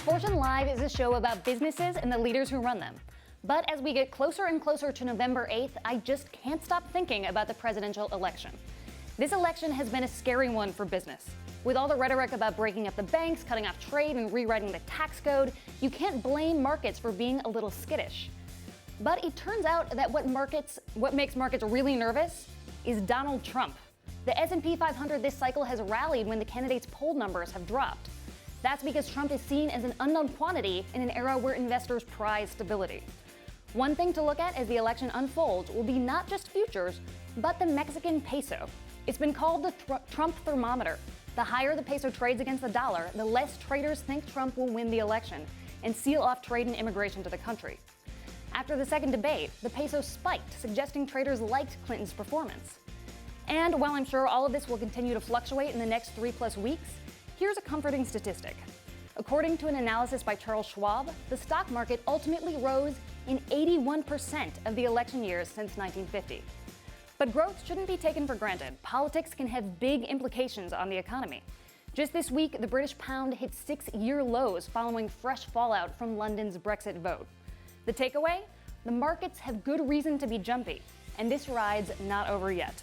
Fortune Live is a show about businesses and the leaders who run them. But as we get closer and closer to November 8th, I just can't stop thinking about the presidential election. This election has been a scary one for business. With all the rhetoric about breaking up the banks, cutting off trade, and rewriting the tax code, you can't blame markets for being a little skittish. But it turns out that what makes markets really nervous is Donald Trump. The S&P 500 this cycle has rallied when the candidates' poll numbers have dropped. That's because Trump is seen as an unknown quantity in an era where investors prize stability. One thing to look at as the election unfolds will be not just futures, but the Mexican peso. It's been called the Trump Thermometer. The higher the peso trades against the dollar, the less traders think Trump will win the election and seal off trade and immigration to the country. After the second debate, the peso spiked, suggesting traders liked Clinton's performance. And while I'm sure all of this will continue to fluctuate in the next 3+ weeks, here's a comforting statistic. According to an analysis by Charles Schwab, the stock market ultimately rose in 81% of the election years since 1950. But growth shouldn't be taken for granted. Politics can have big implications on the economy. Just this week, the British pound hit 6-year lows following fresh fallout from London's Brexit vote. The takeaway? The markets have good reason to be jumpy, and this ride's not over yet.